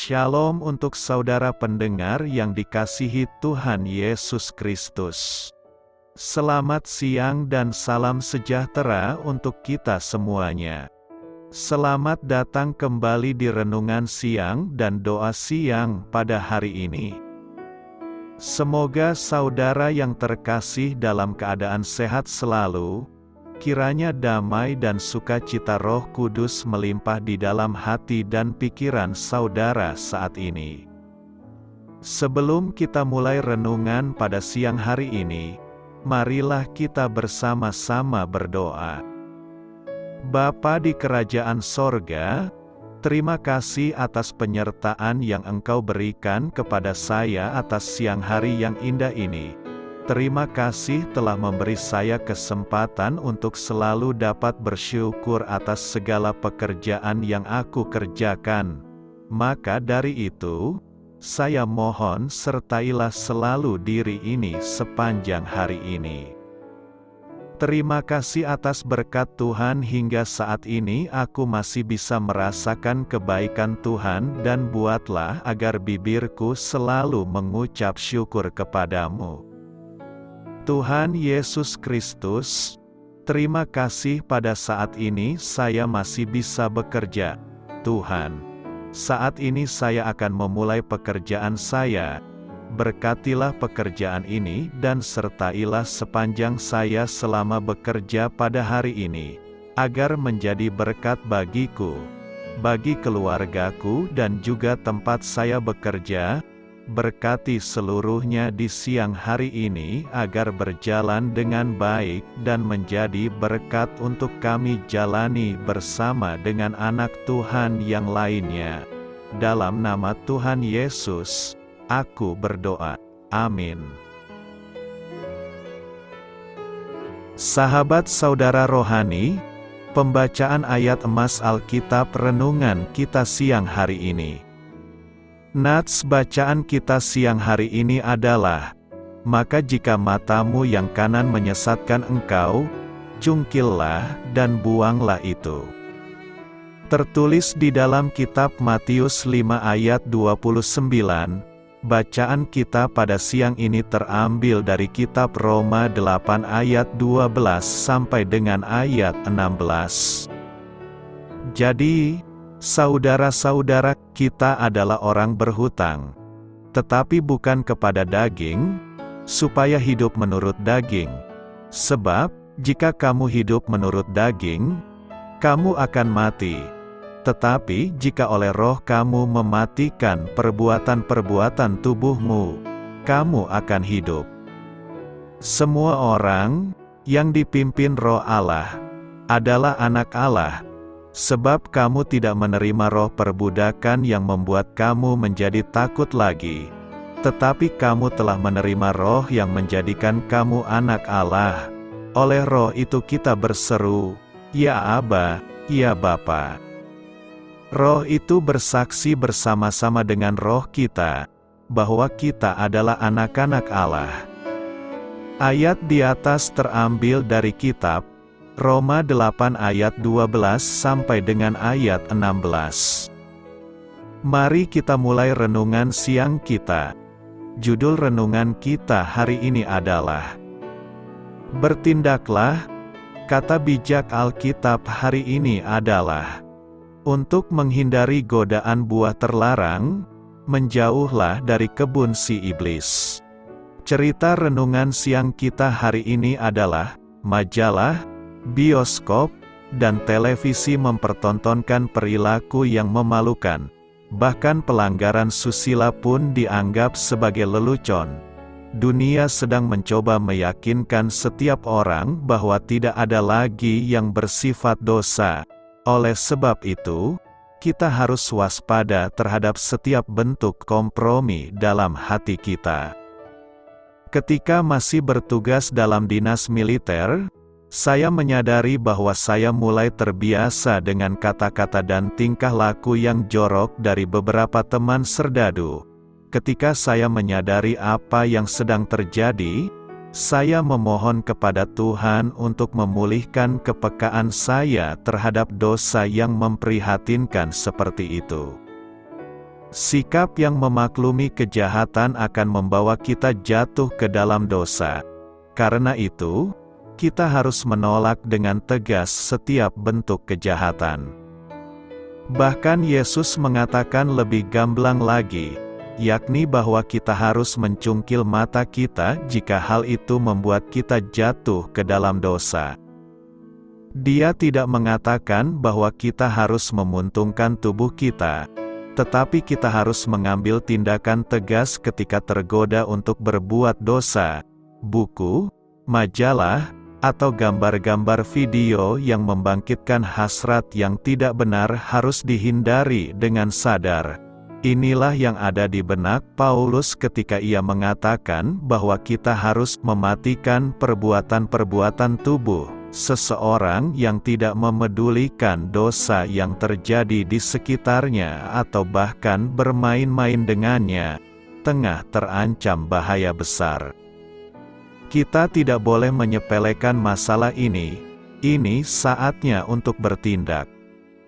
Shalom untuk saudara pendengar yang dikasihi Tuhan Yesus Kristus. Selamat siang dan salam sejahtera untuk kita semuanya. Selamat datang kembali di renungan siang dan doa siang pada hari ini. Semoga saudara yang terkasih dalam keadaan sehat selalu. Kiranya damai dan sukacita Roh Kudus melimpah di dalam hati dan pikiran saudara saat ini. Sebelum kita mulai renungan pada siang hari ini, marilah kita bersama-sama berdoa. Bapa di kerajaan sorga, terima kasih atas penyertaan yang Engkau berikan kepada saya atas siang hari yang indah ini. Terima kasih telah memberi saya kesempatan untuk selalu dapat bersyukur atas segala pekerjaan yang aku kerjakan. Maka dari itu, saya mohon sertailah selalu diri ini sepanjang hari ini. Terima kasih atas berkat Tuhan hingga saat ini aku masih bisa merasakan kebaikan Tuhan dan buatlah agar bibirku selalu mengucap syukur kepadamu. Tuhan Yesus Kristus, terima kasih pada saat ini saya masih bisa bekerja. Tuhan, saat ini saya akan memulai pekerjaan saya. Berkatilah pekerjaan ini dan sertailah sepanjang saya selama bekerja pada hari ini, agar menjadi berkat bagiku, bagi keluargaku dan juga tempat saya bekerja. Berkati seluruhnya di siang hari ini agar berjalan dengan baik dan menjadi berkat untuk kami jalani bersama dengan anak Tuhan yang lainnya. Dalam nama Tuhan Yesus, aku berdoa. Amin. Sahabat saudara rohani, pembacaan ayat emas Alkitab renungan kita siang hari ini. Nats bacaan kita siang hari ini adalah, maka jika matamu yang kanan menyesatkan engkau, cungkillah dan buanglah itu. Tertulis di dalam kitab Matius 5 ayat 29, bacaan kita pada siang ini terambil dari kitab Roma 8 ayat 12 sampai dengan ayat 16. Jadi, saudara-saudara, kita adalah orang berhutang, tetapi bukan kepada daging, supaya hidup menurut daging. Sebab, jika kamu hidup menurut daging, kamu akan mati. Tetapi, jika oleh Roh kamu mematikan perbuatan-perbuatan tubuhmu, kamu akan hidup. Semua orang yang dipimpin Roh Allah adalah anak Allah. Sebab kamu tidak menerima roh perbudakan yang membuat kamu menjadi takut lagi, tetapi kamu telah menerima roh yang menjadikan kamu anak Allah. Oleh roh itu kita berseru, Ya Aba, Ya Bapa. Roh itu bersaksi bersama-sama dengan roh kita, bahwa kita adalah anak-anak Allah. Ayat di atas terambil dari kitab Roma 8 ayat 12 sampai dengan ayat 16. Mari kita mulai renungan siang kita. Judul renungan kita hari ini adalah Bertindaklah. Kata bijak Alkitab hari ini adalah untuk menghindari godaan buah terlarang, menjauhlah dari kebun si iblis. Cerita renungan siang kita hari ini adalah majalah, bioskop, dan televisi mempertontonkan perilaku yang memalukan. Bahkan pelanggaran susila pun dianggap sebagai lelucon. Dunia sedang mencoba meyakinkan setiap orang bahwa tidak ada lagi yang bersifat dosa. Oleh sebab itu, kita harus waspada terhadap setiap bentuk kompromi dalam hati kita. Ketika masih bertugas dalam dinas militer, saya menyadari bahwa saya mulai terbiasa dengan kata-kata dan tingkah laku yang jorok dari beberapa teman serdadu. Ketika saya menyadari apa yang sedang terjadi, saya memohon kepada Tuhan untuk memulihkan kepekaan saya terhadap dosa yang memprihatinkan seperti itu. Sikap yang memaklumi kejahatan akan membawa kita jatuh ke dalam dosa. Karena itu, kita harus menolak dengan tegas setiap bentuk kejahatan. Bahkan Yesus mengatakan lebih gamblang lagi, yakni bahwa kita harus mencungkil mata kita jika hal itu membuat kita jatuh ke dalam dosa. Dia tidak mengatakan bahwa kita harus memuntungkan tubuh kita, tetapi kita harus mengambil tindakan tegas ketika tergoda untuk berbuat dosa. Buku, majalah, atau gambar-gambar video yang membangkitkan hasrat yang tidak benar harus dihindari dengan sadar. Inilah yang ada di benak Paulus ketika ia mengatakan bahwa kita harus mematikan perbuatan-perbuatan tubuh seseorang yang tidak memedulikan dosa yang terjadi di sekitarnya atau bahkan bermain-main dengannya, tengah terancam bahaya besar. Kita tidak boleh menyepelekan masalah ini saatnya untuk bertindak.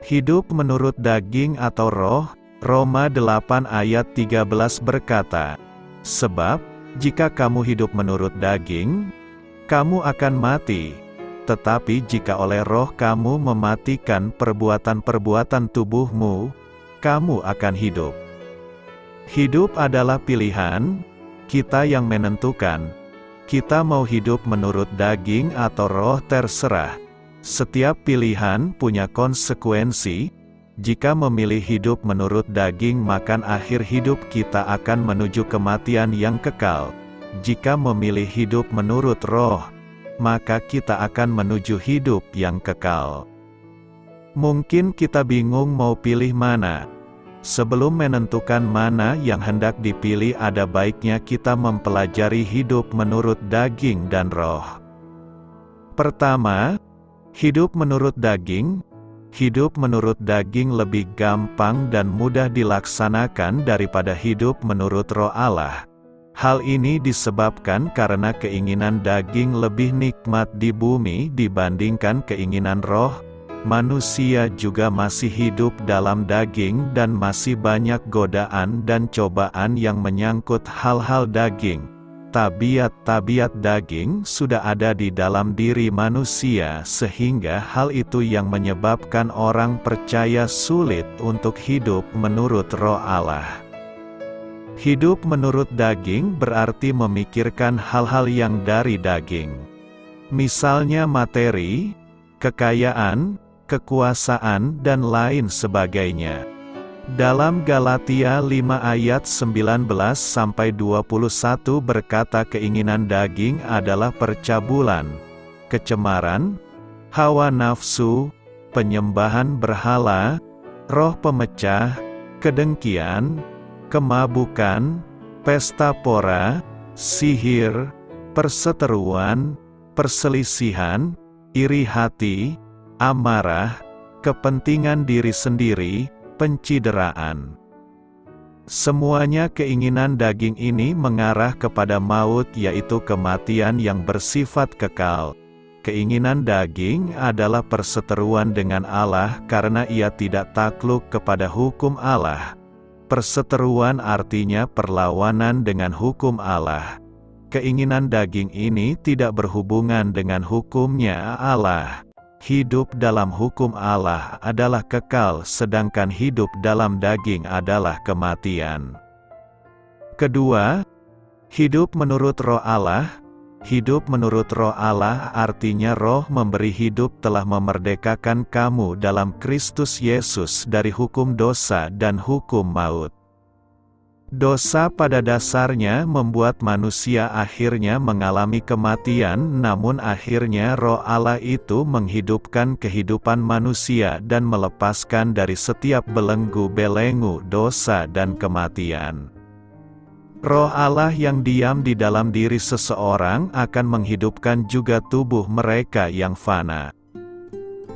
Hidup menurut daging atau roh, Roma 8 ayat 13 berkata, "Sebab, jika kamu hidup menurut daging, kamu akan mati. Tetapi jika oleh roh kamu mematikan perbuatan-perbuatan tubuhmu, kamu akan hidup." Hidup adalah pilihan, kita yang menentukan. Kita mau hidup menurut daging atau roh terserah. Setiap pilihan punya konsekuensi. Jika memilih hidup menurut daging, maka akhir hidup kita akan menuju kematian yang kekal. Jika memilih hidup menurut roh, maka kita akan menuju hidup yang kekal. Mungkin kita bingung mau pilih mana. Sebelum menentukan mana yang hendak dipilih, ada baiknya kita mempelajari hidup menurut daging dan roh. Pertama, hidup menurut daging. Hidup menurut daging lebih gampang dan mudah dilaksanakan daripada hidup menurut roh Allah. Hal ini disebabkan karena keinginan daging lebih nikmat di bumi dibandingkan keinginan roh. Manusia juga masih hidup dalam daging dan masih banyak godaan dan cobaan yang menyangkut hal-hal daging. Tabiat-tabiat daging sudah ada di dalam diri manusia, sehingga hal itu yang menyebabkan orang percaya sulit untuk hidup menurut roh Allah. Hidup menurut daging berarti memikirkan hal-hal yang dari daging. Misalnya materi, kekayaan, kekuasaan, dan lain sebagainya. Dalam Galatia 5 ayat 19-21 berkata keinginan daging adalah percabulan, kecemaran, hawa nafsu, penyembahan berhala, roh pemecah, kedengkian, kemabukan, pesta pora, sihir, perseteruan, perselisihan, iri hati, amarah, kepentingan diri sendiri, pencideraan. Semuanya keinginan daging ini mengarah kepada maut, yaitu kematian yang bersifat kekal. Keinginan daging adalah perseteruan dengan Allah karena ia tidak takluk kepada hukum Allah. Perseteruan artinya perlawanan dengan hukum Allah. Keinginan daging ini tidak berhubungan dengan hukumnya Allah. Hidup dalam hukum Allah adalah kekal, sedangkan hidup dalam daging adalah kematian. Kedua, hidup menurut roh Allah. Hidup menurut roh Allah artinya roh memberi hidup telah memerdekakan kamu dalam Kristus Yesus dari hukum dosa dan hukum maut. Dosa pada dasarnya membuat manusia akhirnya mengalami kematian, namun akhirnya roh Allah itu menghidupkan kehidupan manusia dan melepaskan dari setiap belenggu-belenggu dosa dan kematian. Roh Allah yang diam di dalam diri seseorang akan menghidupkan juga tubuh mereka yang fana.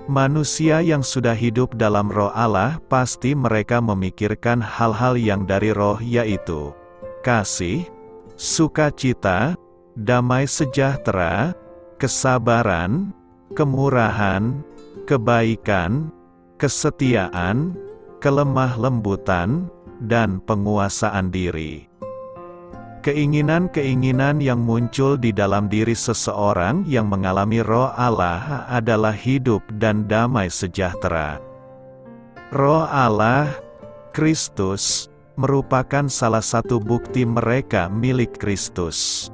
Manusia yang sudah hidup dalam roh Allah, pasti mereka memikirkan hal-hal yang dari roh, yaitu kasih, sukacita, damai sejahtera, kesabaran, kemurahan, kebaikan, kesetiaan, kelemah lembutan, dan penguasaan diri. Keinginan-keinginan yang muncul di dalam diri seseorang yang mengalami Roh Allah adalah hidup dan damai sejahtera. Roh Allah, Kristus, merupakan salah satu bukti mereka milik Kristus.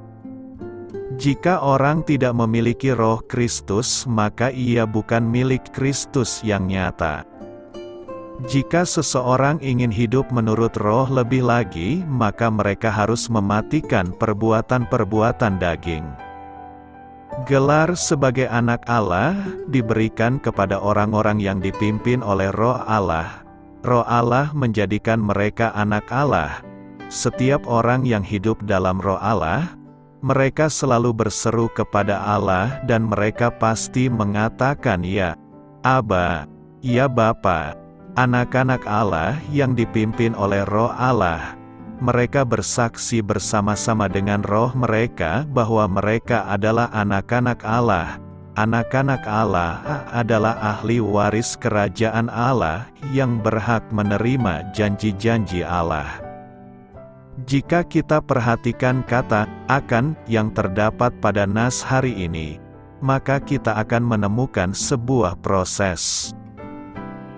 Jika orang tidak memiliki Roh Kristus, maka ia bukan milik Kristus yang nyata. Jika seseorang ingin hidup menurut Roh lebih lagi, maka mereka harus mematikan perbuatan-perbuatan daging. Gelar sebagai anak Allah diberikan kepada orang-orang yang dipimpin oleh Roh Allah. Roh Allah menjadikan mereka anak Allah. Setiap orang yang hidup dalam Roh Allah, mereka selalu berseru kepada Allah dan mereka pasti mengatakan ya, Aba, ya Bapa. Anak-anak Allah yang dipimpin oleh Roh Allah, mereka bersaksi bersama-sama dengan roh mereka bahwa mereka adalah anak-anak Allah. Anak-anak Allah adalah ahli waris kerajaan Allah yang berhak menerima janji-janji Allah. Jika kita perhatikan kata "akan" yang terdapat pada nas hari ini, maka kita akan menemukan sebuah proses.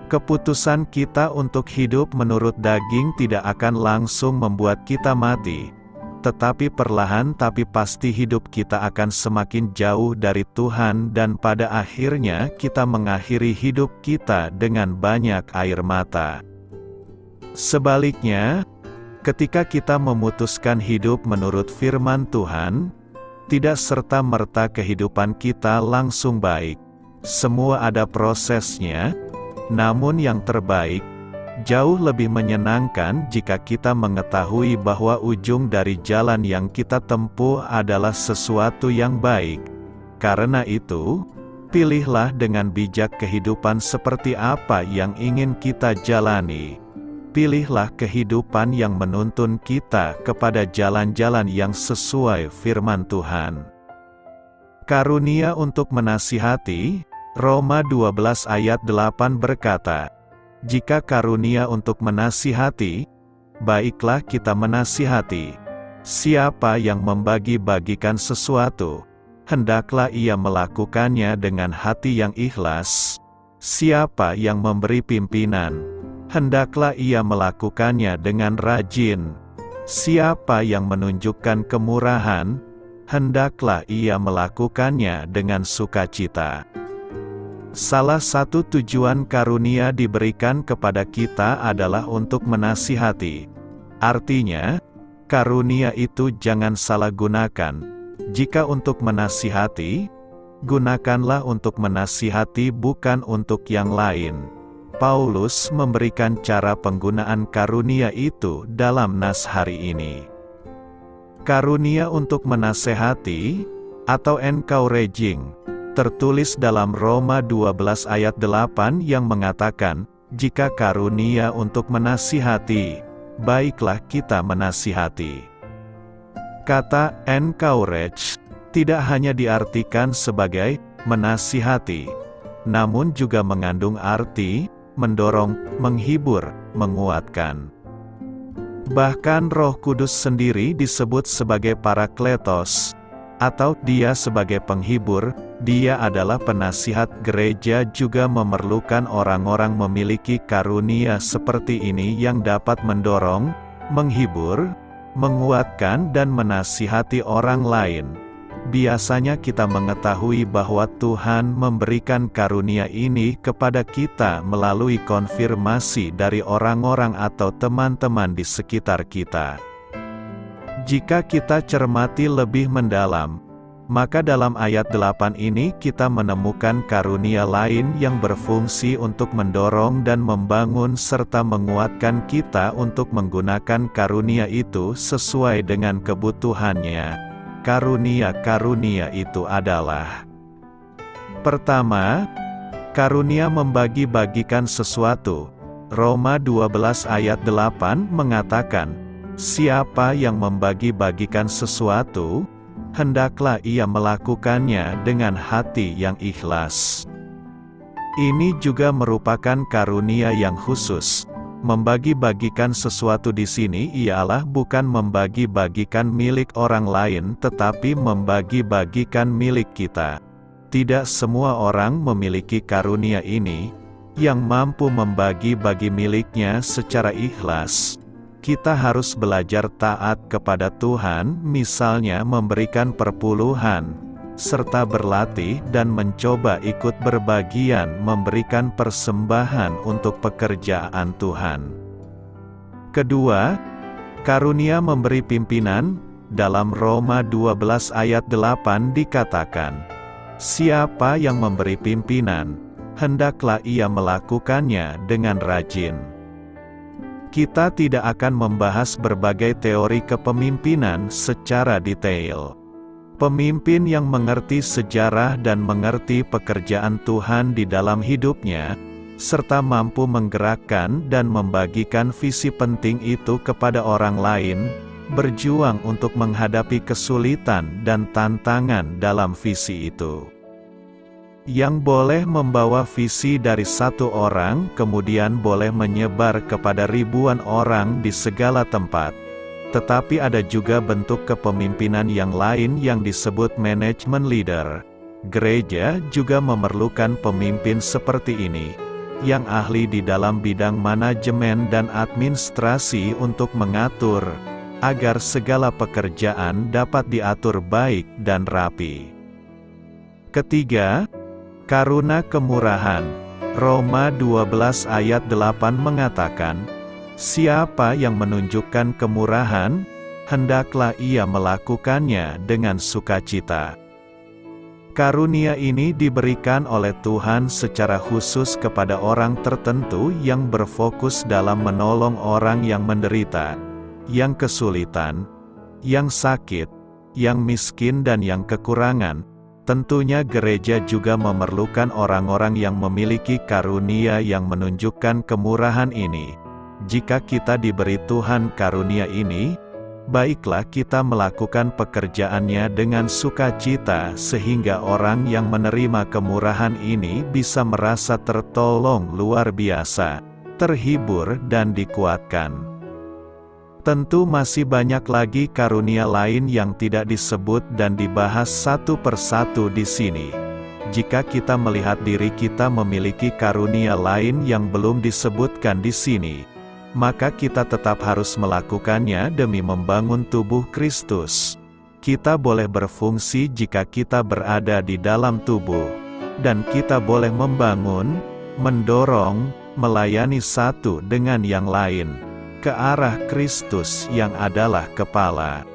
Keputusan kita untuk hidup menurut daging tidak akan langsung membuat kita mati, tetapi perlahan tapi pasti hidup kita akan semakin jauh dari Tuhan dan pada akhirnya kita mengakhiri hidup kita dengan banyak air mata. Sebaliknya, ketika kita memutuskan hidup menurut firman Tuhan, tidak serta-merta kehidupan kita langsung baik. Semua ada prosesnya. Namun yang terbaik, jauh lebih menyenangkan jika kita mengetahui bahwa ujung dari jalan yang kita tempuh adalah sesuatu yang baik. Karena itu, pilihlah dengan bijak kehidupan seperti apa yang ingin kita jalani. Pilihlah kehidupan yang menuntun kita kepada jalan-jalan yang sesuai firman Tuhan. Karunia untuk menasihati. Roma 12 ayat 8 berkata, "Jika karunia untuk menasihati, baiklah kita menasihati. Siapa yang membagi-bagikan sesuatu, hendaklah ia melakukannya dengan hati yang ikhlas. Siapa yang memberi pimpinan, hendaklah ia melakukannya dengan rajin. Siapa yang menunjukkan kemurahan, hendaklah ia melakukannya dengan sukacita." Salah satu tujuan karunia diberikan kepada kita adalah untuk menasihati. Artinya, karunia itu jangan salah gunakan. Jika untuk menasihati, gunakanlah untuk menasihati bukan untuk yang lain. Paulus memberikan cara penggunaan karunia itu dalam nas hari ini. Karunia untuk menasehati, atau encouraging, tertulis dalam Roma 12 ayat 8 yang mengatakan, jika karunia untuk menasihati, baiklah kita menasihati. Kata encourage tidak hanya diartikan sebagai menasihati, namun juga mengandung arti mendorong, menghibur, menguatkan. Bahkan Roh Kudus sendiri disebut sebagai Parakletos, atau Dia sebagai penghibur. Dia adalah penasihat. Gereja juga memerlukan orang-orang memiliki karunia seperti ini yang dapat mendorong, menghibur, menguatkan dan menasihati orang lain. Biasanya kita mengetahui bahwa Tuhan memberikan karunia ini kepada kita melalui konfirmasi dari orang-orang atau teman-teman di sekitar kita. Jika kita cermati lebih mendalam, maka dalam ayat 8 ini kita menemukan karunia lain yang berfungsi untuk mendorong dan membangun serta menguatkan kita untuk menggunakan karunia itu sesuai dengan kebutuhannya. Karunia-karunia itu adalah: pertama, karunia membagi-bagikan sesuatu. Roma 12 ayat 8 mengatakan, siapa yang membagi-bagikan sesuatu, hendaklah ia melakukannya dengan hati yang ikhlas. Ini juga merupakan karunia yang khusus. Membagi-bagikan sesuatu di sini ialah bukan membagi-bagikan milik orang lain tetapi membagi-bagikan milik kita. Tidak semua orang memiliki karunia ini, yang mampu membagi-bagi miliknya secara ikhlas. Kita harus belajar taat kepada Tuhan, misalnya memberikan perpuluhan, serta berlatih dan mencoba ikut berbagian memberikan persembahan untuk pekerjaan Tuhan. Kedua, karunia memberi pimpinan. Dalam Roma 12 ayat 8 dikatakan, "Siapa yang memberi pimpinan, hendaklah ia melakukannya dengan rajin." Kita tidak akan membahas berbagai teori kepemimpinan secara detail. Pemimpin yang mengerti sejarah dan mengerti pekerjaan Tuhan di dalam hidupnya, serta mampu menggerakkan dan membagikan visi penting itu kepada orang lain, berjuang untuk menghadapi kesulitan dan tantangan dalam visi itu. Yang boleh membawa visi dari satu orang kemudian boleh menyebar kepada ribuan orang di segala tempat. Tetapi ada juga bentuk kepemimpinan yang lain yang disebut manajemen leader. Gereja juga memerlukan pemimpin seperti ini, yang ahli di dalam bidang manajemen dan administrasi untuk mengatur, agar segala pekerjaan dapat diatur baik dan rapi. Ketiga, karuna kemurahan. Roma 12 ayat 8 mengatakan, "Siapa yang menunjukkan kemurahan, hendaklah ia melakukannya dengan sukacita." Karunia ini diberikan oleh Tuhan secara khusus kepada orang tertentu yang berfokus dalam menolong orang yang menderita, yang kesulitan, yang sakit, yang miskin dan yang kekurangan. Tentunya gereja juga memerlukan orang-orang yang memiliki karunia yang menunjukkan kemurahan ini. Jika kita diberi Tuhan karunia ini, baiklah kita melakukan pekerjaannya dengan sukacita sehingga orang yang menerima kemurahan ini bisa merasa tertolong luar biasa, terhibur dan dikuatkan. Tentu masih banyak lagi karunia lain yang tidak disebut dan dibahas satu persatu di sini. Jika kita melihat diri kita memiliki karunia lain yang belum disebutkan di sini, maka kita tetap harus melakukannya demi membangun tubuh Kristus. Kita boleh berfungsi jika kita berada di dalam tubuh, dan kita boleh membangun, mendorong, melayani satu dengan yang lain, ke arah Kristus yang adalah kepala.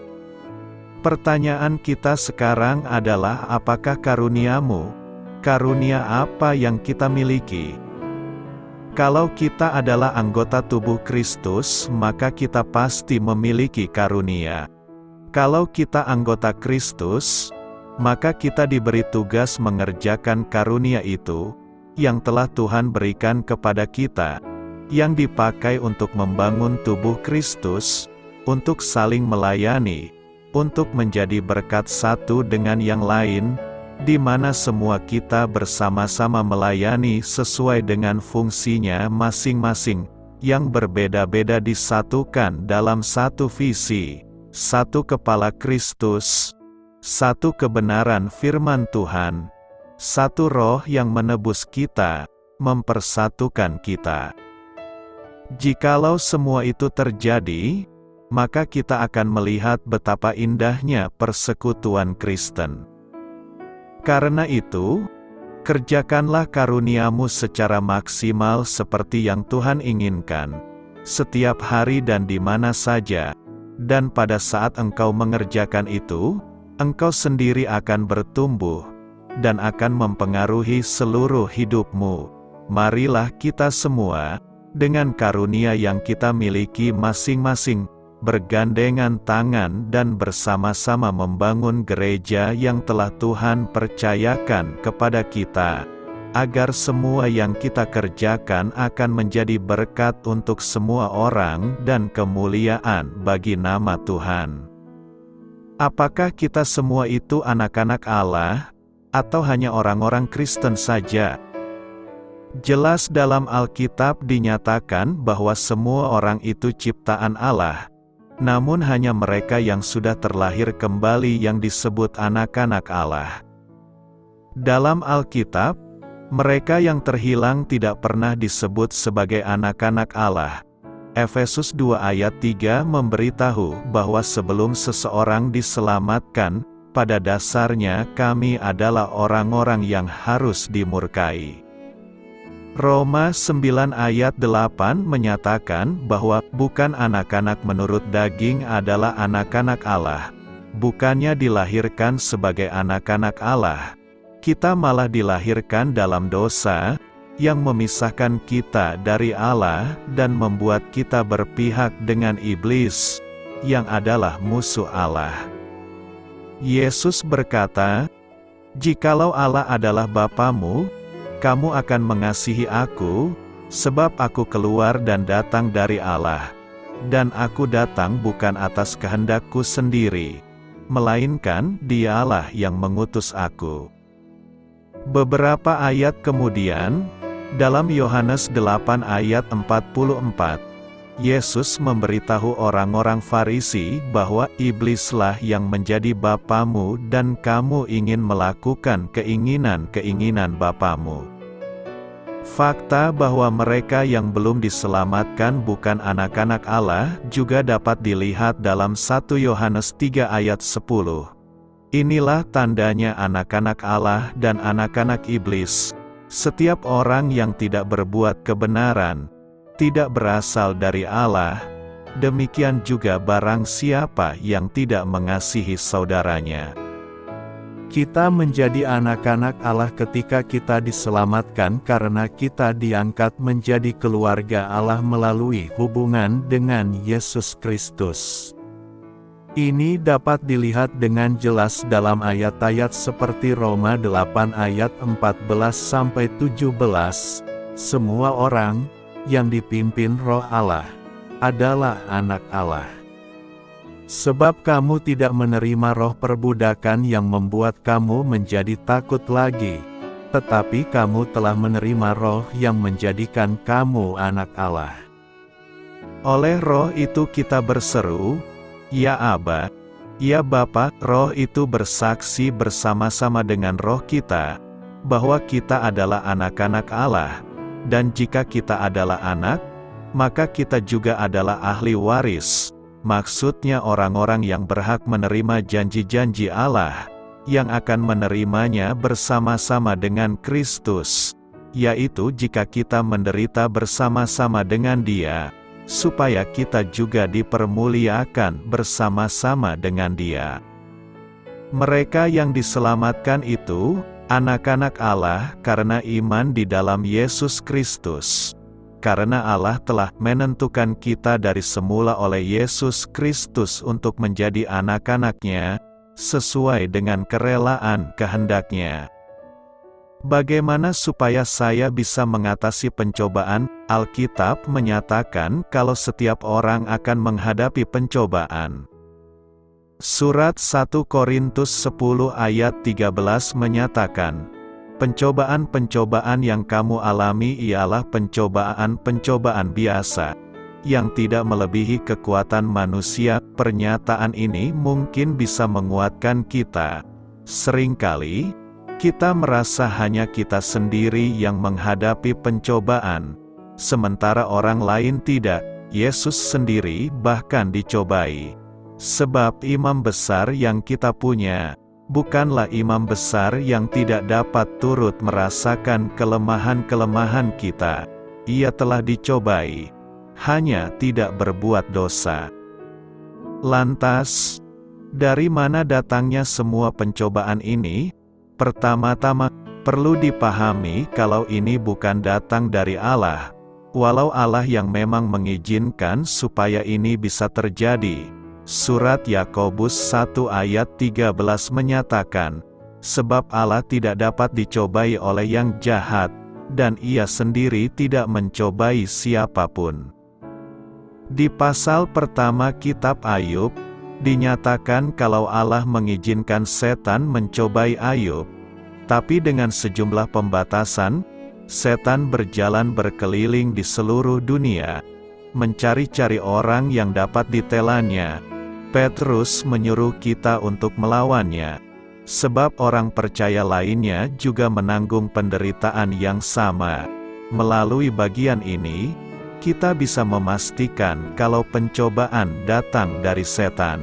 Pertanyaan kita sekarang adalah, apakah karuniamu? Karunia apa yang kita miliki? Kalau kita adalah anggota tubuh Kristus, maka kita pasti memiliki karunia. Kalau kita anggota Kristus, maka kita diberi tugas mengerjakan karunia itu, yang telah Tuhan berikan kepada kita, yang dipakai untuk membangun tubuh Kristus, untuk saling melayani, untuk menjadi berkat satu dengan yang lain, di mana semua kita bersama-sama melayani sesuai dengan fungsinya masing-masing, yang berbeda-beda disatukan dalam satu visi, satu kepala Kristus, satu kebenaran firman Tuhan, satu roh yang menebus kita, mempersatukan kita. Jikalau semua itu terjadi, maka kita akan melihat betapa indahnya persekutuan Kristen. Karena itu, kerjakanlah karuniamu secara maksimal seperti yang Tuhan inginkan, setiap hari dan di mana saja, dan pada saat engkau mengerjakan itu, engkau sendiri akan bertumbuh, dan akan mempengaruhi seluruh hidupmu. Marilah kita semua, dengan karunia yang kita miliki masing-masing, bergandengan tangan dan bersama-sama membangun gereja yang telah Tuhan percayakan kepada kita, agar semua yang kita kerjakan akan menjadi berkat untuk semua orang dan kemuliaan bagi nama Tuhan. Apakah kita semua itu anak-anak Allah, atau hanya orang-orang Kristen saja? Jelas dalam Alkitab dinyatakan bahwa semua orang itu ciptaan Allah, namun hanya mereka yang sudah terlahir kembali yang disebut anak-anak Allah. Dalam Alkitab, mereka yang terhilang tidak pernah disebut sebagai anak-anak Allah. Efesus 2 ayat 3 memberitahu bahwa sebelum seseorang diselamatkan, pada dasarnya kami adalah orang-orang yang harus dimurkai. Roma 9 ayat 8 menyatakan bahwa bukan anak-anak menurut daging adalah anak-anak Allah. Bukannya dilahirkan sebagai anak-anak Allah. Kita malah dilahirkan dalam dosa, yang memisahkan kita dari Allah dan membuat kita berpihak dengan iblis, yang adalah musuh Allah. Yesus berkata, "Jikalau Allah adalah Bapamu, kamu akan mengasihi aku, sebab aku keluar dan datang dari Allah. Dan aku datang bukan atas kehendakku sendiri, melainkan Dialah yang mengutus aku." Beberapa ayat kemudian, dalam Yohanes 8 ayat 44, Yesus memberitahu orang-orang Farisi bahwa iblislah yang menjadi bapamu dan kamu ingin melakukan keinginan-keinginan bapamu. Fakta bahwa mereka yang belum diselamatkan bukan anak-anak Allah juga dapat dilihat dalam 1 Yohanes 3 ayat 10. Inilah tandanya anak-anak Allah dan anak-anak iblis. Setiap orang yang tidak berbuat kebenaran, tidak berasal dari Allah, demikian juga barang siapa yang tidak mengasihi saudaranya. Kita menjadi anak-anak Allah ketika kita diselamatkan karena kita diangkat menjadi keluarga Allah melalui hubungan dengan Yesus Kristus. Ini dapat dilihat dengan jelas dalam ayat-ayat seperti Roma 8 ayat 14-17. Semua orang yang dipimpin Roh Allah adalah anak Allah. Sebab kamu tidak menerima roh perbudakan yang membuat kamu menjadi takut lagi, tetapi kamu telah menerima Roh yang menjadikan kamu anak Allah. Oleh Roh itu kita berseru, "Ya Aba, ya Bapa." Roh itu bersaksi bersama-sama dengan roh kita, bahwa kita adalah anak-anak Allah, dan jika kita adalah anak, maka kita juga adalah ahli waris, maksudnya orang-orang yang berhak menerima janji-janji Allah, yang akan menerimanya bersama-sama dengan Kristus, yaitu jika kita menderita bersama-sama dengan Dia, supaya kita juga dipermuliakan bersama-sama dengan Dia. Mereka yang diselamatkan itu, anak-anak Allah karena iman di dalam Yesus Kristus. Karena Allah telah menentukan kita dari semula oleh Yesus Kristus untuk menjadi anak-anak-Nya, sesuai dengan kerelaan kehendak-Nya. Bagaimana supaya saya bisa mengatasi pencobaan? Alkitab menyatakan kalau setiap orang akan menghadapi pencobaan. Surat 1 Korintus 10 ayat 13 menyatakan, "Pencobaan-pencobaan yang kamu alami ialah pencobaan-pencobaan biasa, yang tidak melebihi kekuatan manusia." Pernyataan ini mungkin bisa menguatkan kita. Seringkali, kita merasa hanya kita sendiri yang menghadapi pencobaan, sementara orang lain tidak. Yesus sendiri bahkan dicobai. Sebab imam besar yang kita punya, bukanlah imam besar yang tidak dapat turut merasakan kelemahan-kelemahan kita. Ia telah dicobai, hanya tidak berbuat dosa. Lantas, dari mana datangnya semua pencobaan ini? Pertama-tama, perlu dipahami kalau ini bukan datang dari Allah, walau Allah yang memang mengizinkan supaya ini bisa terjadi. Surat Yakobus 1 ayat 13 menyatakan, "Sebab Allah tidak dapat dicobai oleh yang jahat, dan Ia sendiri tidak mencobai siapapun." Di pasal pertama kitab Ayub, dinyatakan kalau Allah mengizinkan setan mencobai Ayub, tapi dengan sejumlah pembatasan, setan berjalan berkeliling di seluruh dunia, mencari-cari orang yang dapat ditelannya. Petrus menyuruh kita untuk melawannya, sebab orang percaya lainnya juga menanggung penderitaan yang sama. Melalui bagian ini, kita bisa memastikan kalau pencobaan datang dari setan.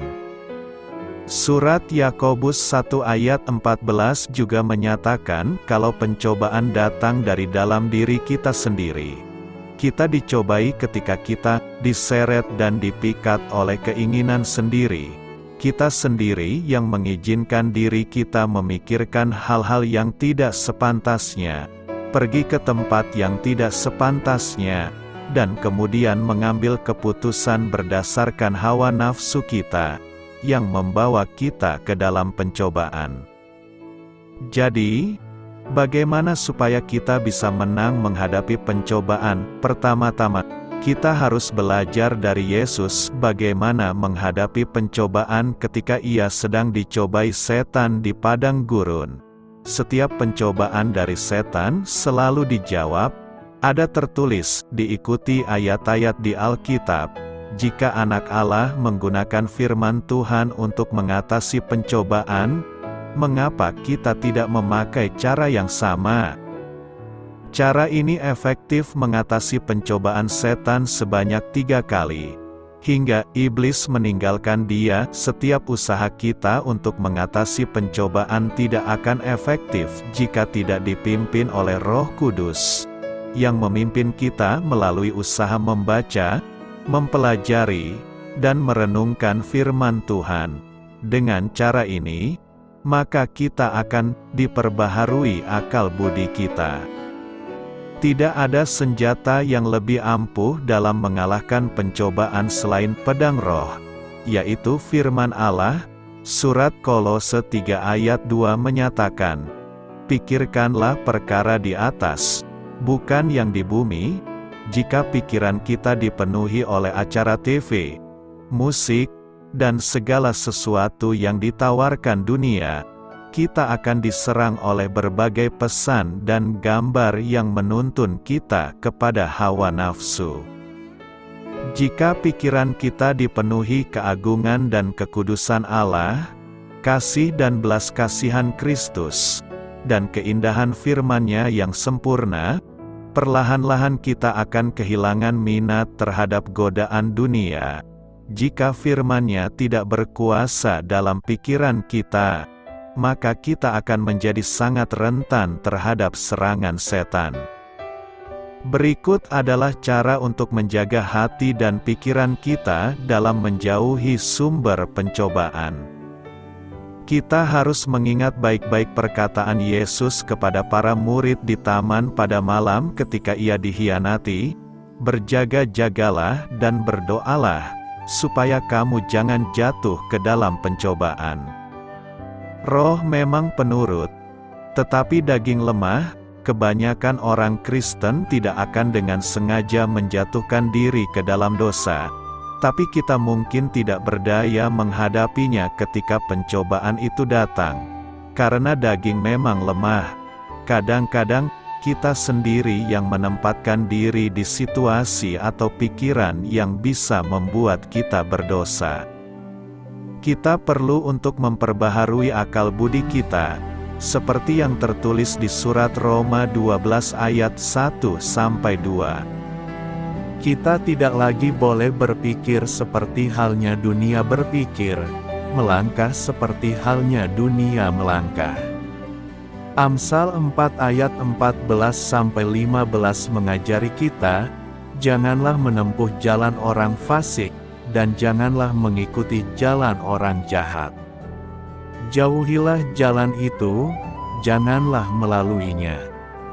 Surat Yakobus 1 ayat 14 juga menyatakan kalau pencobaan datang dari dalam diri kita sendiri. Kita dicobai ketika kita diseret dan dipikat oleh keinginan sendiri. Kita sendiri yang mengizinkan diri kita memikirkan hal-hal yang tidak sepantasnya, pergi ke tempat yang tidak sepantasnya, dan kemudian mengambil keputusan berdasarkan hawa nafsu kita, yang membawa kita ke dalam pencobaan. Jadi, bagaimana supaya kita bisa menang menghadapi pencobaan? Pertama-tama, kita harus belajar dari Yesus bagaimana menghadapi pencobaan ketika ia sedang dicobai setan di padang gurun. Setiap pencobaan dari setan selalu dijawab, ada tertulis, diikuti ayat-ayat di Alkitab. Jika anak Allah menggunakan firman Tuhan untuk mengatasi pencobaan, mengapa kita tidak memakai cara yang sama? Cara ini efektif mengatasi pencobaan setan sebanyak 3 kali. Hingga iblis meninggalkan dia, setiap usaha kita untuk mengatasi pencobaan tidak akan efektif jika tidak dipimpin oleh Roh Kudus, yang memimpin kita melalui usaha membaca, mempelajari, dan merenungkan firman Tuhan. Dengan cara ini, maka kita akan diperbaharui akal budi kita. Tidak ada senjata yang lebih ampuh dalam mengalahkan pencobaan selain pedang roh, yaitu firman Allah. Surat Kolose 3 ayat 2 menyatakan, pikirkanlah perkara di atas, bukan yang di bumi. Jika pikiran kita dipenuhi oleh acara TV, musik, dan segala sesuatu yang ditawarkan dunia, kita akan diserang oleh berbagai pesan dan gambar yang menuntun kita kepada hawa nafsu. Jika pikiran kita dipenuhi keagungan dan kekudusan Allah, kasih dan belas kasihan Kristus, dan keindahan firman-Nya yang sempurna, perlahan-lahan kita akan kehilangan minat terhadap godaan dunia. Jika firman-Nya tidak berkuasa dalam pikiran kita, maka kita akan menjadi sangat rentan terhadap serangan setan. Berikut adalah cara untuk menjaga hati dan pikiran kita dalam menjauhi sumber pencobaan. Kita harus mengingat baik-baik perkataan Yesus kepada para murid di taman pada malam ketika ia dikhianati, berjaga-jagalah dan berdoalah, supaya kamu jangan jatuh ke dalam pencobaan. Roh memang penurut, tetapi daging lemah. Kebanyakan orang Kristen tidak akan dengan sengaja menjatuhkan diri ke dalam dosa, tapi kita mungkin tidak berdaya menghadapinya ketika pencobaan itu datang. Karena daging memang lemah, kadang-kadang kita sendiri yang menempatkan diri di situasi atau pikiran yang bisa membuat kita berdosa. Kita perlu untuk memperbaharui akal budi kita, seperti yang tertulis di surat Roma 12 ayat 1-2. Kita tidak lagi boleh berpikir seperti halnya dunia berpikir, melangkah seperti halnya dunia melangkah. Amsal 4 ayat 14-15 mengajari kita, janganlah menempuh jalan orang fasik, dan janganlah mengikuti jalan orang jahat. Jauhilah jalan itu, janganlah melaluinya.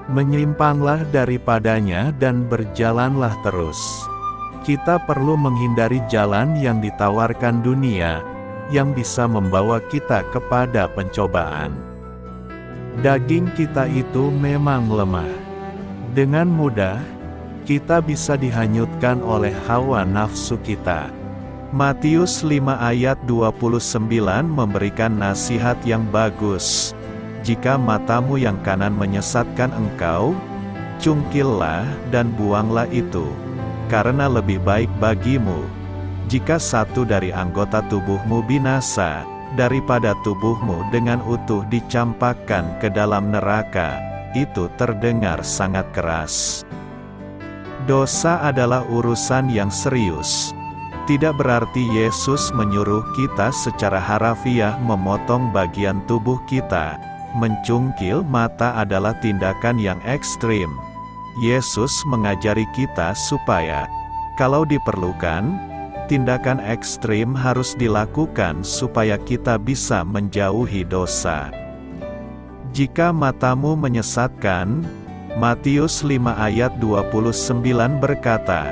Menyimpanglah daripadanya dan berjalanlah terus. Kita perlu menghindari jalan yang ditawarkan dunia, yang bisa membawa kita kepada pencobaan. Daging kita itu memang lemah. Dengan mudah, kita bisa dihanyutkan oleh hawa nafsu kita. Matius 5 ayat 29 memberikan nasihat yang bagus. Jika matamu yang kanan menyesatkan engkau, cungkillah dan buanglah itu. Karena lebih baik bagimu, jika satu dari anggota tubuhmu binasa, daripada tubuhmu dengan utuh dicampakkan ke dalam neraka. Itu terdengar sangat keras. Dosa adalah urusan yang serius. Tidak berarti Yesus menyuruh kita secara harafiah memotong bagian tubuh kita. Mencungkil mata adalah tindakan yang ekstrim. Yesus mengajari kita supaya, kalau diperlukan, tindakan ekstrim harus dilakukan supaya kita bisa menjauhi dosa. Jika matamu menyesatkan, Matius 5 ayat 29 berkata,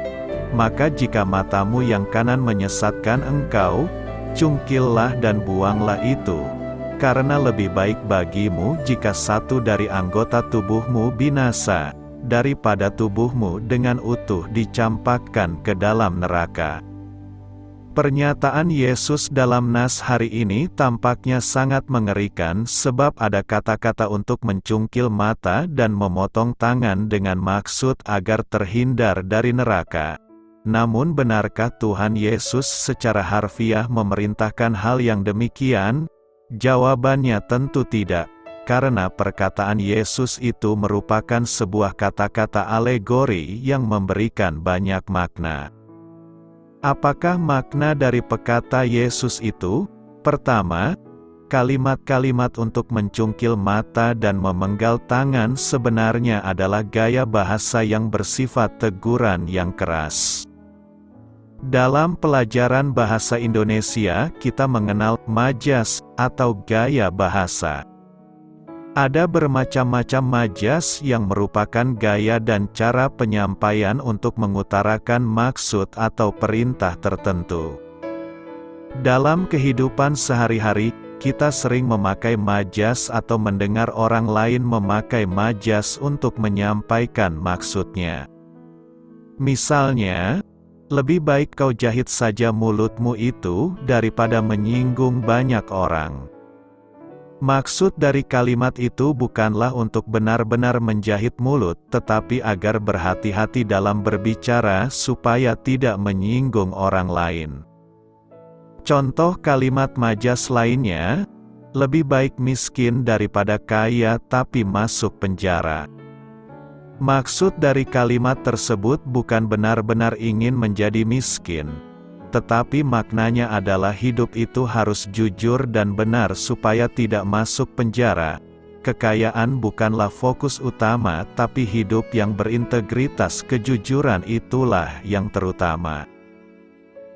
maka jika matamu yang kanan menyesatkan engkau, cungkillah dan buanglah itu. Karena lebih baik bagimu jika satu dari anggota tubuhmu binasa, daripada tubuhmu dengan utuh dicampakkan ke dalam neraka. Pernyataan Yesus dalam nas hari ini tampaknya sangat mengerikan sebab ada kata-kata untuk mencungkil mata dan memotong tangan dengan maksud agar terhindar dari neraka. Namun benarkah Tuhan Yesus secara harfiah memerintahkan hal yang demikian? Jawabannya tentu tidak, karena perkataan Yesus itu merupakan sebuah kata-kata alegori yang memberikan banyak makna. Apakah makna dari perkata Yesus itu? Pertama, kalimat-kalimat untuk mencungkil mata dan memenggal tangan sebenarnya adalah gaya bahasa yang bersifat teguran yang keras. Dalam pelajaran bahasa Indonesia, kita mengenal majas atau gaya bahasa. Ada bermacam-macam majas yang merupakan gaya dan cara penyampaian untuk mengutarakan maksud atau perintah tertentu. Dalam kehidupan sehari-hari, kita sering memakai majas atau mendengar orang lain memakai majas untuk menyampaikan maksudnya. Misalnya, lebih baik kau jahit saja mulutmu itu daripada menyinggung banyak orang. Maksud dari kalimat itu bukanlah untuk benar-benar menjahit mulut, tetapi agar berhati-hati dalam berbicara supaya tidak menyinggung orang lain. Contoh kalimat majas lainnya, lebih baik miskin daripada kaya tapi masuk penjara. Maksud dari kalimat tersebut bukan benar-benar ingin menjadi miskin, tetapi maknanya adalah hidup itu harus jujur dan benar supaya tidak masuk penjara. Kekayaan bukanlah fokus utama, tapi hidup yang berintegritas, kejujuran itulah yang terutama.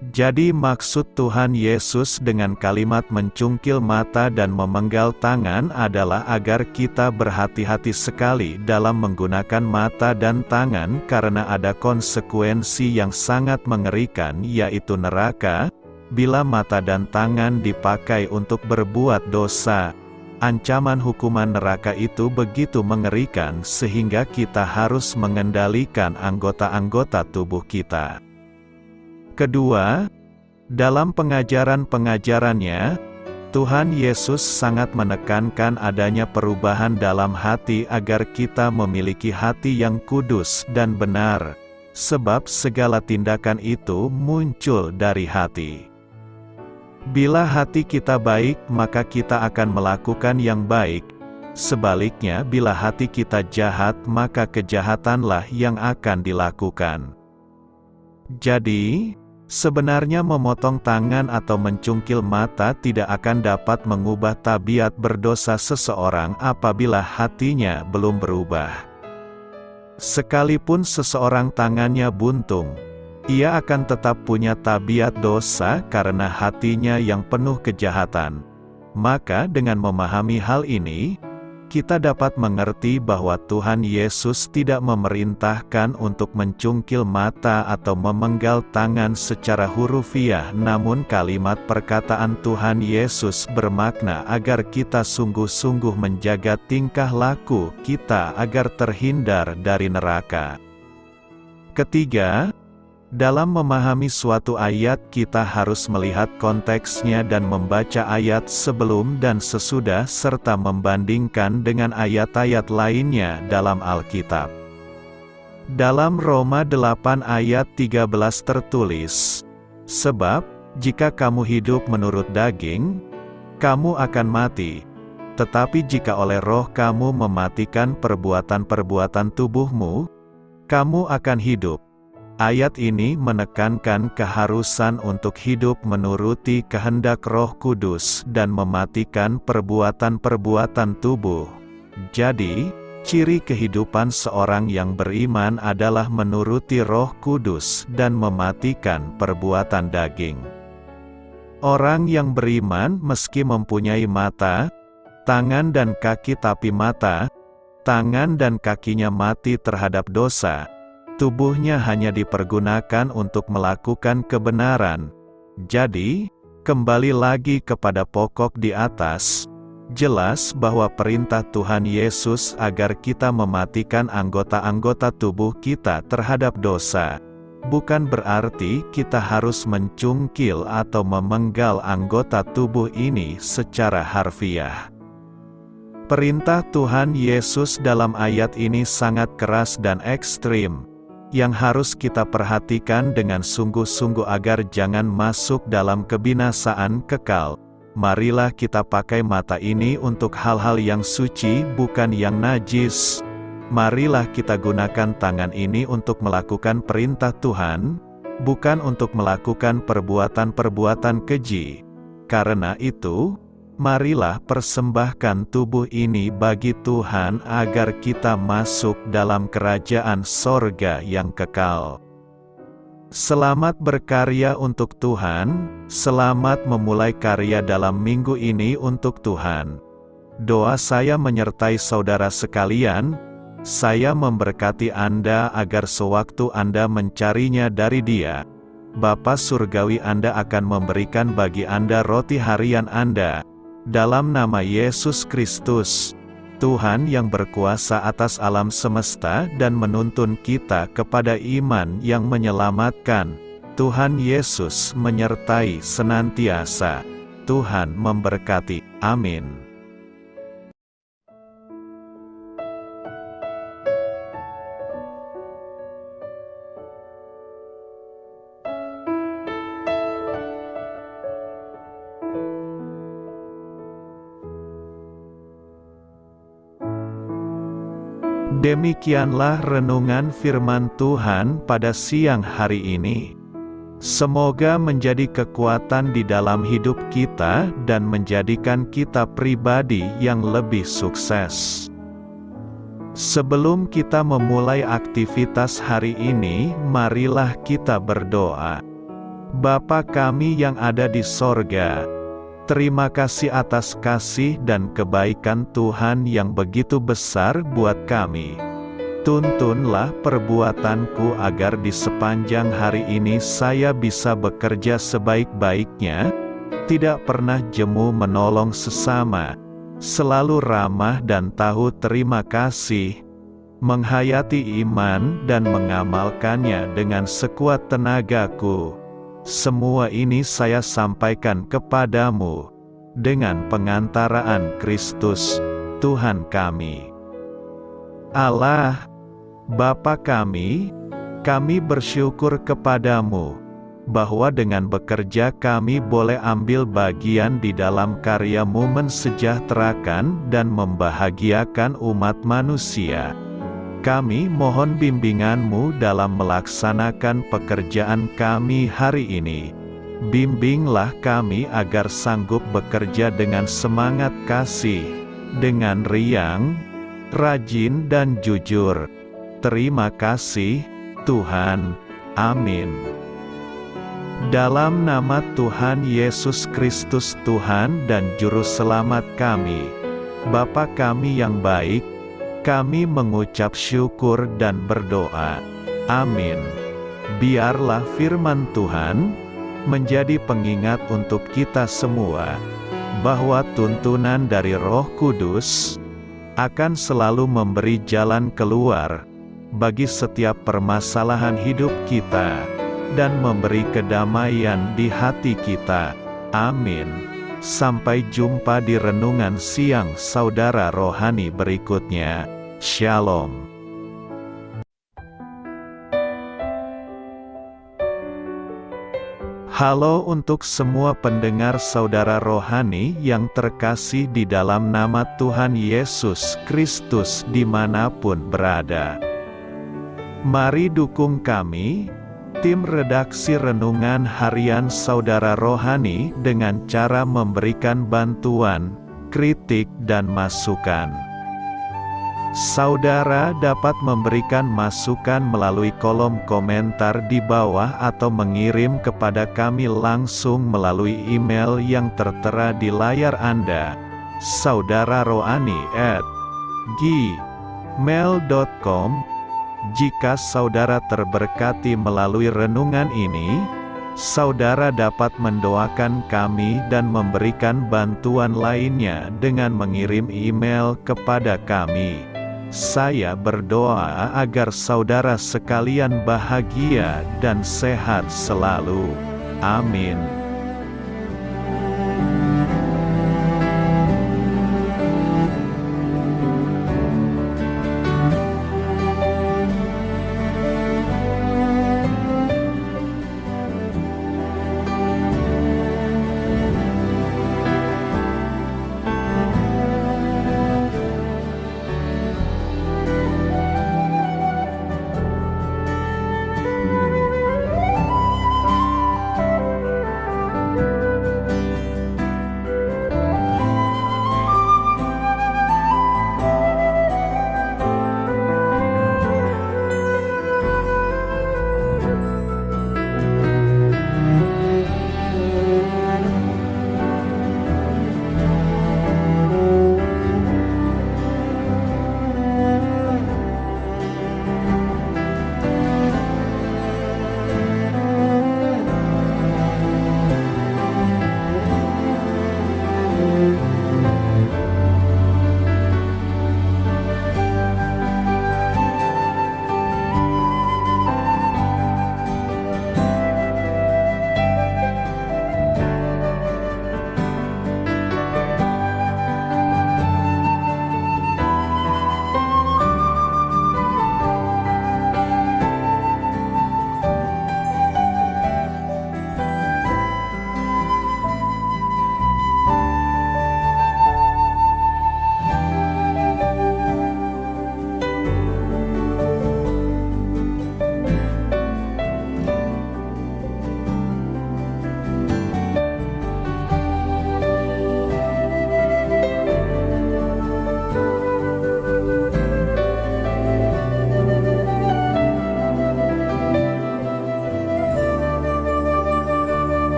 Jadi maksud Tuhan Yesus dengan kalimat mencungkil mata dan memenggal tangan adalah agar kita berhati-hati sekali dalam menggunakan mata dan tangan karena ada konsekuensi yang sangat mengerikan yaitu neraka, bila mata dan tangan dipakai untuk berbuat dosa. Ancaman hukuman neraka itu begitu mengerikan sehingga kita harus mengendalikan anggota-anggota tubuh kita. Kedua, dalam pengajaran-pengajarannya, Tuhan Yesus sangat menekankan adanya perubahan dalam hati agar kita memiliki hati yang kudus dan benar, sebab segala tindakan itu muncul dari hati. Bila hati kita baik, maka kita akan melakukan yang baik. Sebaliknya, bila hati kita jahat, maka kejahatanlah yang akan dilakukan. Jadi, sebenarnya memotong tangan atau mencungkil mata tidak akan dapat mengubah tabiat berdosa seseorang apabila hatinya belum berubah. Sekalipun seseorang tangannya buntung, ia akan tetap punya tabiat dosa karena hatinya yang penuh kejahatan. Maka dengan memahami hal ini, kita dapat mengerti bahwa Tuhan Yesus tidak memerintahkan untuk mencungkil mata atau memenggal tangan secara hurufiah, namun kalimat perkataan Tuhan Yesus bermakna agar kita sungguh-sungguh menjaga tingkah laku kita agar terhindar dari neraka. Ketiga, dalam memahami suatu ayat kita harus melihat konteksnya dan membaca ayat sebelum dan sesudah serta membandingkan dengan ayat-ayat lainnya dalam Alkitab. Dalam Roma 8 ayat 13 tertulis, "Sebab, jika kamu hidup menurut daging, kamu akan mati. Tetapi jika oleh roh kamu mematikan perbuatan-perbuatan tubuhmu, kamu akan hidup." Ayat ini menekankan keharusan untuk hidup menuruti kehendak Roh Kudus dan mematikan perbuatan-perbuatan tubuh. Jadi, ciri kehidupan seorang yang beriman adalah menuruti Roh Kudus dan mematikan perbuatan daging. Orang yang beriman meski mempunyai mata, tangan dan kaki, tapi mata, tangan dan kakinya mati terhadap dosa, tubuhnya hanya dipergunakan untuk melakukan kebenaran. Jadi, kembali lagi kepada pokok di atas, jelas bahwa perintah Tuhan Yesus agar kita mematikan anggota-anggota tubuh kita terhadap dosa, bukan berarti kita harus mencungkil atau memenggal anggota tubuh ini secara harfiah. Perintah Tuhan Yesus dalam ayat ini sangat keras dan ekstrim, yang harus kita perhatikan dengan sungguh-sungguh agar jangan masuk dalam kebinasaan kekal. Marilah kita pakai mata ini untuk hal-hal yang suci, bukan yang najis. Marilah kita gunakan tangan ini untuk melakukan perintah Tuhan, bukan untuk melakukan perbuatan-perbuatan keji. Karena itu, marilah persembahkan tubuh ini bagi Tuhan agar kita masuk dalam kerajaan sorga yang kekal. Selamat berkarya untuk Tuhan, selamat memulai karya dalam minggu ini untuk Tuhan. Doa saya menyertai saudara sekalian, saya memberkati Anda agar sewaktu Anda mencarinya dari Dia, Bapa Surgawi Anda akan memberikan bagi Anda roti harian Anda. Dalam nama Yesus Kristus, Tuhan yang berkuasa atas alam semesta dan menuntun kita kepada iman yang menyelamatkan, Tuhan Yesus menyertai senantiasa. Tuhan memberkati. Amin. Demikianlah renungan firman Tuhan pada siang hari ini. Semoga menjadi kekuatan di dalam hidup kita dan menjadikan kita pribadi yang lebih sukses. Sebelum kita memulai aktivitas hari ini, marilah kita berdoa. Bapa kami yang ada di sorga, terima kasih atas kasih dan kebaikan Tuhan yang begitu besar buat kami. Tuntunlah perbuatanku agar di sepanjang hari ini saya bisa bekerja sebaik-baiknya, tidak pernah jemu menolong sesama, selalu ramah dan tahu terima kasih, menghayati iman dan mengamalkannya dengan sekuat tenagaku. Semua ini saya sampaikan kepadamu, dengan pengantaraan Kristus, Tuhan kami. Allah, Bapa kami bersyukur kepadamu, bahwa dengan bekerja kami boleh ambil bagian di dalam karya-Mu mensejahterakan dan membahagiakan umat manusia. Kami mohon bimbingan-Mu dalam melaksanakan pekerjaan kami hari ini. Bimbinglah kami agar sanggup bekerja dengan semangat kasih, dengan riang, rajin dan jujur. Terima kasih, Tuhan. Amin. Dalam nama Tuhan Yesus Kristus Tuhan dan Juru Selamat kami, Bapa kami yang baik, kami mengucap syukur dan berdoa. Amin. Biarlah firman Tuhan menjadi pengingat untuk kita semua, bahwa tuntunan dari Roh Kudus akan selalu memberi jalan keluar bagi setiap permasalahan hidup kita, dan memberi kedamaian di hati kita. Amin. Sampai jumpa di renungan siang saudara rohani berikutnya. Shalom. Halo untuk semua pendengar saudara rohani yang terkasih di dalam nama Tuhan Yesus Kristus dimanapun berada. Mari dukung kami, tim redaksi Renungan Harian Saudara Rohani dengan cara memberikan bantuan, kritik dan masukan. Saudara dapat memberikan masukan melalui kolom komentar di bawah atau mengirim kepada kami langsung melalui email yang tertera di layar Anda, saudararohani@gmail.com. Jika saudara terberkati melalui renungan ini, saudara dapat mendoakan kami dan memberikan bantuan lainnya dengan mengirim email kepada kami. Saya berdoa agar saudara sekalian bahagia dan sehat selalu. Amin.